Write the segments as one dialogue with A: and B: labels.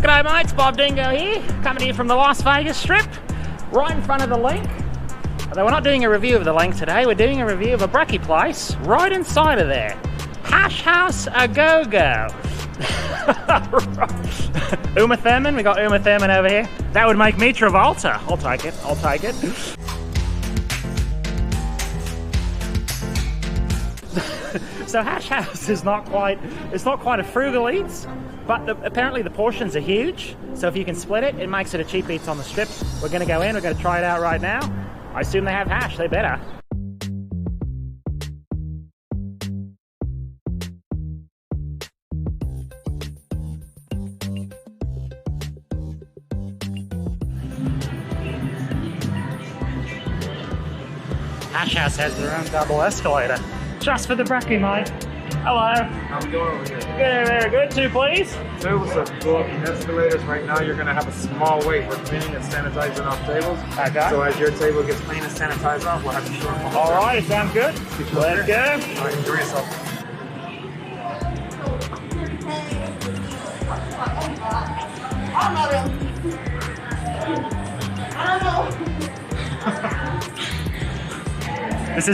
A: G'day mates, Bob Dingo here, coming to you from the Las Vegas Strip, right in front of the Linq. Although we're not doing a review of the Linq today, we're doing a review of a brekkie place right inside of there. Hash House A Go-Go. Uma Thurman, we got Uma Thurman over here. That would make me Travolta. I'll take it, I'll take it. So Hash House is not quite a frugal eats, but apparently the portions are huge. So if you can split it, it makes it a cheap eats on the strip. We're gonna go in, we're gonna try it out right now. I assume they have hash, they better. Hash House has their own double escalator. Just for the brekkie, mate. Hello.
B: How we doing over here?
A: Good, very good. 2, please.
B: 2, so go up the escalators. Right now you're going to have a small wait. We're cleaning and sanitizing off tables.
A: Okay.
B: So as your table gets cleaned and sanitized off, we'll have you short.
A: All right, sounds good. Let's go.
B: All right, enjoy yourself.
A: This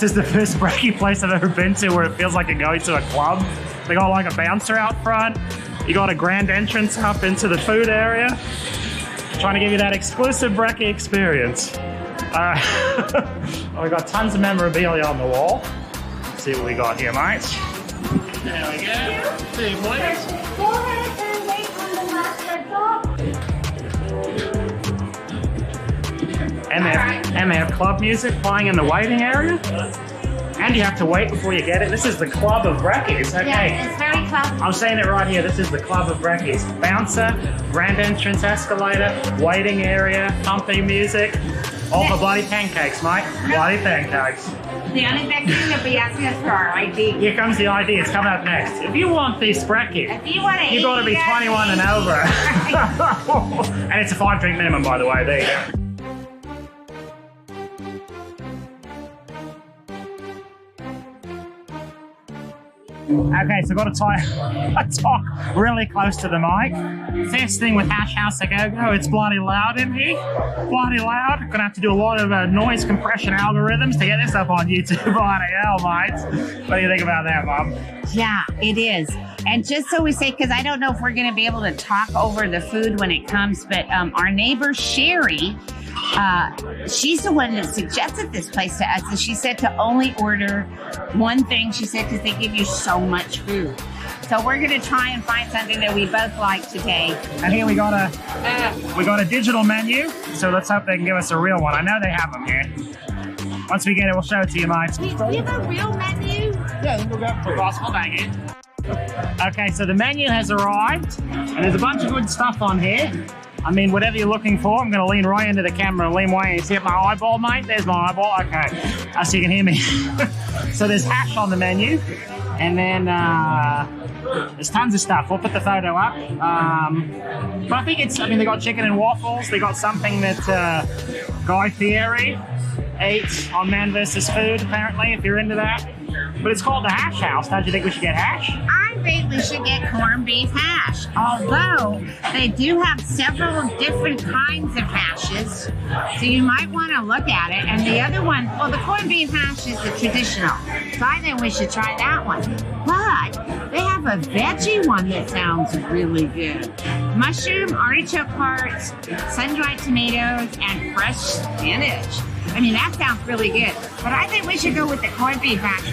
A: is the first brekkie place I've ever been to where it feels like you're going to a club. They got like a bouncer out front. You got a grand entrance up into the food area. Trying to give you that exclusive brekkie experience. We got tons of memorabilia on the wall. Let's see what we got here, mate. There we go. 2, please.
C: Go ahead and wait on the last red top.
A: And they have club music playing in the waiting area. And you have to wait before you get it. This is the club of brekkies. Okay.
C: Yeah, it's very club.
A: I'm saying it right here. This is the club of brekkies. Bouncer, grand entrance escalator, waiting area, pumping music. All for bloody pancakes, mate. Bloody pancakes.
C: The only next thing you'll be asking us for our ID.
A: Here comes the ID. It's coming up next. If you want this brekkie,
C: If you want to
A: you've got to be 21 and over. And it's a 5-drink minimum, by the way. There you go. Okay, so I've got to talk really close to the mic. First thing with Hash House A Go-Go, it's bloody loud in here. Bloody loud. Gonna have to do a lot of noise compression algorithms to get this up on YouTube. Bloody hell, mate. What do you think about that, Mom?
D: Yeah, it is. And just so we say, because I don't know if we're going to be able to talk over the food when it comes, but our neighbor Sherry, she's the one that suggested this place to us. And she said to only order one thing, she said, because they give you so much food. So we're going to try and find something that we both like today.
A: And here we got a digital menu. So let's hope they can give us a real one. I know they have them here. Once we get it, we'll show it to you, mate.
D: Do you have a real menu?
A: Yeah, we'll go for possible. Thank you. Okay, so the menu has arrived, and there's a bunch of good stuff on here. I mean, whatever you're looking for, I'm going to lean right into the camera and lean way in. See my eyeball, mate? There's my eyeball. Okay, so you can hear me. So there's hash on the menu, and then there's tons of stuff. We'll put the photo up. But I think they got chicken and waffles. They got something that Guy Fieri ate on Man vs. Food, apparently, if you're into that. But it's called the Hash House. Don't you think we should get hash?
D: I think we should get corned beef hash, although they do have several different kinds of hashes, so you might want to look at it. And the other one, well, the corned beef hash is the traditional, so I think we should try that one. But they have a veggie one that sounds really good. Mushroom, artichoke hearts, sun-dried tomatoes, and fresh spinach. I mean, that sounds really good. But I think we should go with the corned beef hash.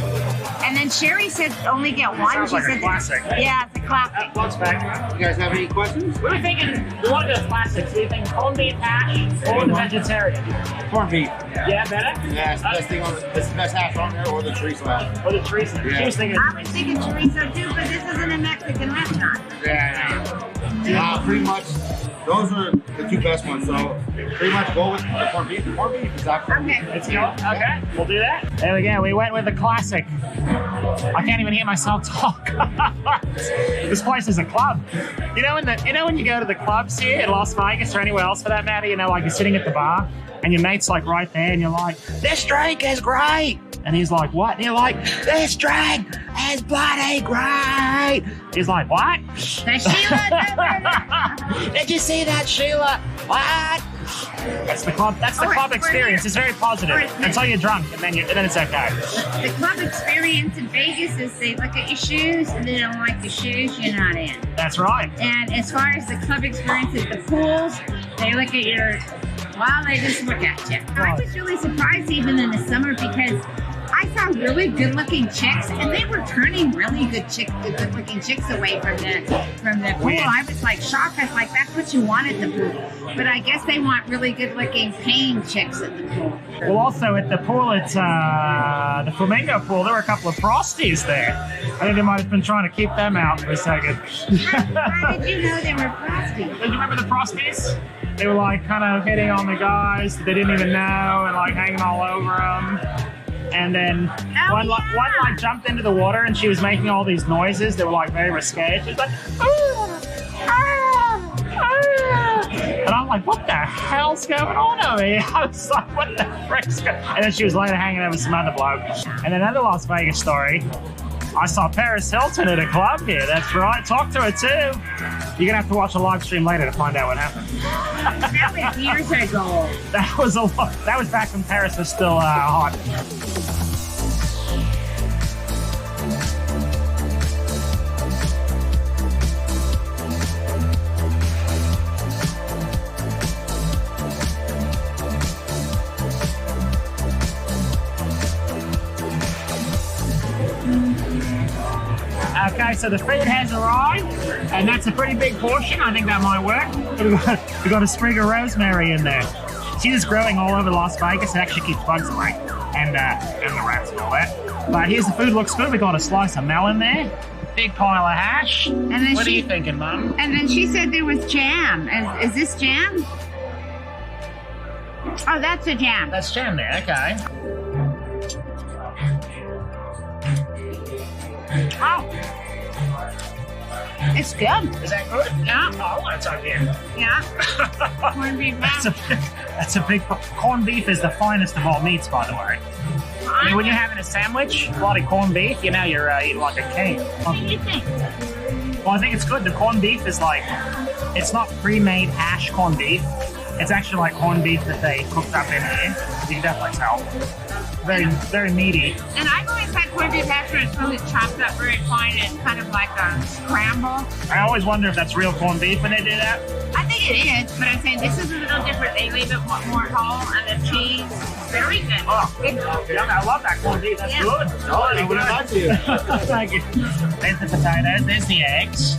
D: And then Sherry said only get one.
A: Sounds like a classic.
D: Yeah, it's a classic.
A: Plugs back.
B: You guys have any questions?
A: We were thinking, we want to do a classic. So you think corned beef hash or the vegetarian?
B: Corned beef.
A: Yeah, better?
B: Yeah, it's the best thing on it's the best hash on there, or the chorizo hash.
A: Or the chorizo.
B: Yeah.
A: She was thinking
D: I was thinking chorizo too, but this isn't a Mexican restaurant.
B: Yeah. Pretty much, those are the 2 best ones. So pretty much go with the corned beef. The corned beef is actually.
D: Okay.
A: Let's go. Okay, we'll do that. There we go. We went with the classic. I can't even hear myself talk. This place is a club. You know when you go to the clubs here in Las Vegas or anywhere else for that matter, like you're sitting at the bar and your mate's like right there and you're like, this drink is great. And he's like, what? And you're like, this drink is bloody great. He's like, what?
D: The Sheila.
A: Did you see that, Sheila? What? That's the club. That's the club experience. It's very positive until you're drunk, and then it's okay.
D: The club experience in Vegas is they look at your shoes, and they don't like the shoes you're not in.
A: That's right.
D: And as far as the club experience at the pools, they look at your. Well, they just look at you. I was really surprised even in the summer because I saw really good-looking chicks, and they were turning really good-looking chicks away from the pool. I was like shocked. I was like, that's what you want at the pool. But I guess they want really good-looking paying chicks at the pool.
A: Well, also at the pool, it's the Flamingo pool. There were a couple of Frosties there. I think they might have been trying to keep them out for a second.
D: How did you know they were Frosties?
A: Did you remember the Frosties? They were like kind of hitting on the guys that they didn't even know and like hanging all over them. And then one like jumped into the water and she was making all these noises that were like very risque. She was like, ah, ah, ah. And I'm like, what the hell's going on over here? I was like, what the frick's going on? And then she was later hanging out with some other bloke. And another Las Vegas story. I saw Paris Hilton at a club here. That's right. Talk to her too. You're gonna have to watch a live stream later to find out what happened.
D: That was years ago.
A: That was a lot. That was back when Paris was still hot. Okay, so the food has arrived, and that's a pretty big portion. I think that might work. We've got a sprig of rosemary in there. She's just growing all over Las Vegas. It actually keeps bugs away, and the rats and all that. But here's the food. Looks good. We got a slice of melon there. Big pile of hash.
D: And then
A: what are you thinking, Mum?
D: And then she said there was jam. Is this jam? Oh, that's a jam.
A: That's jam there. Okay. Oh.
D: It's good.
A: Is that good?
D: Yeah.
A: Oh, that's okay.
D: Yeah. Corned beef.
A: That's a big. Corned beef is the finest of all meats, by the way. I mean, when you're having a sandwich, a lot of corned beef, you know you're eating like a king.
D: What do you think?
A: Well, I think it's good. The corned beef is like, it's not pre-made hash corned beef. It's actually like corned beef that they cooked up in here. You can definitely tell. Very, very meaty.
D: And I've always had corned beef hash where it's really chopped up very fine and kind of like a scramble.
A: I always wonder if that's real corned beef when they do that.
D: I think it is, but I'm saying this is a little different. They leave it more whole, and the cheese, very good.
A: Oh, I love that corned beef. That's good.
B: Oh, I would have liked you.
A: Thank you. There's the potatoes. There's the eggs.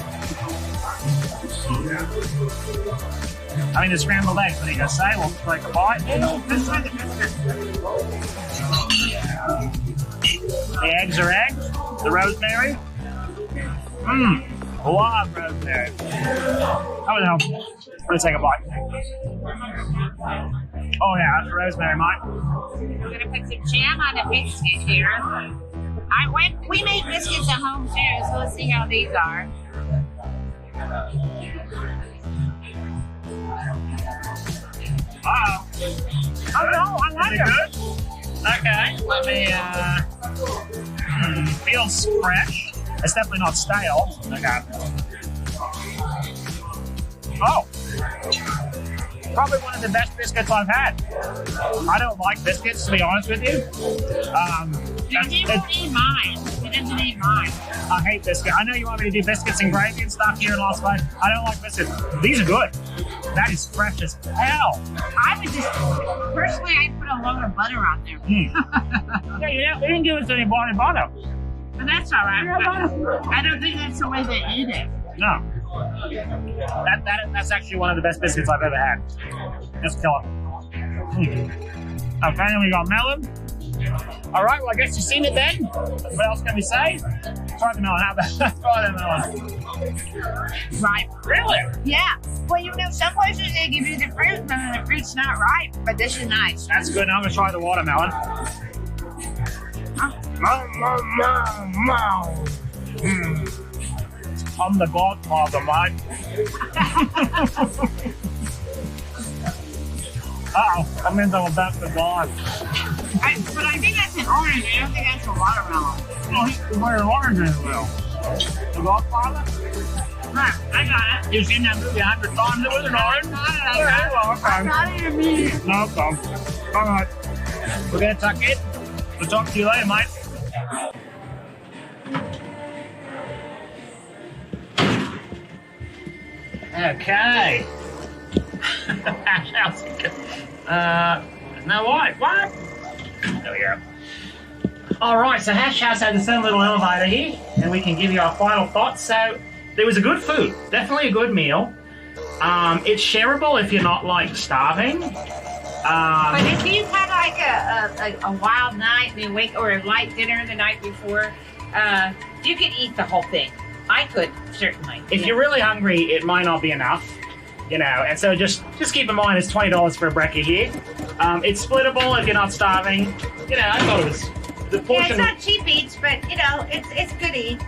A: I mean, the scrambled eggs. What are you gonna say? We'll take a bite. The eggs are eggs. The rosemary. Love rosemary. Oh no. Let's take a bite. Oh yeah, that's rosemary, Mike.
D: We're gonna put some jam on the biscuit here. We make biscuits at home too, so let's see how these are.
A: Oh no, I like it. Good? Okay, let me, feels fresh. It's definitely not stale. Okay. Oh! Probably one of the best biscuits I've had. I don't like biscuits, to be honest with you.
D: He doesn't eat mine. He doesn't eat mine.
A: I hate biscuits. I know you want me to do biscuits and gravy and stuff here in Las Vegas. I don't like biscuits. These are good. That is fresh as hell.
D: I would just, personally, I'd put a load of butter on there.
A: Yeah, they didn't give us any body butter.
D: But that's all right. I don't think that's the way they eat it.
A: No. That's actually one of the best biscuits I've ever had. That's killer. Okay, then we got melon. All right, well, I guess you've seen it then. What else can we say? Try the melon. How about that? Try the melon.
D: Ripe.
A: Really?
D: Yeah. Well, you know, some places they give you the fruit and then the fruit's not ripe, but this is nice.
A: That's good. Now I'm going to try the watermelon. I'm the godfather, mate. Uh-oh, that means I'm about to die.
D: But I think that's an orange. I don't think that's a watermelon.
A: Oh, he's wearing orange as well. The Godfather?
D: Right, I got it.
A: You've seen that movie 100 times. It was an orange.
D: I got it immediately.
A: No problem. All right. We're going to tuck it. We'll talk to you later, mate. Okay. How's it going? No white. What? There we go. Alright, so Hash House has its own little elevator here, and we can give you our final thoughts. So, there was a good food. Definitely a good meal. It's shareable if you're not, like, starving.
D: But if you've had like a wild night and you wake or a light dinner the night before, you could eat the whole thing. I could certainly.
A: If you're really hungry, it might not be enough, you know. And so just keep in mind it's $20 for a brekkie here. It's splittable if you're not starving. You know, I thought it was the portion.
D: Yeah, it's not cheap eats, but you know, it's good eat.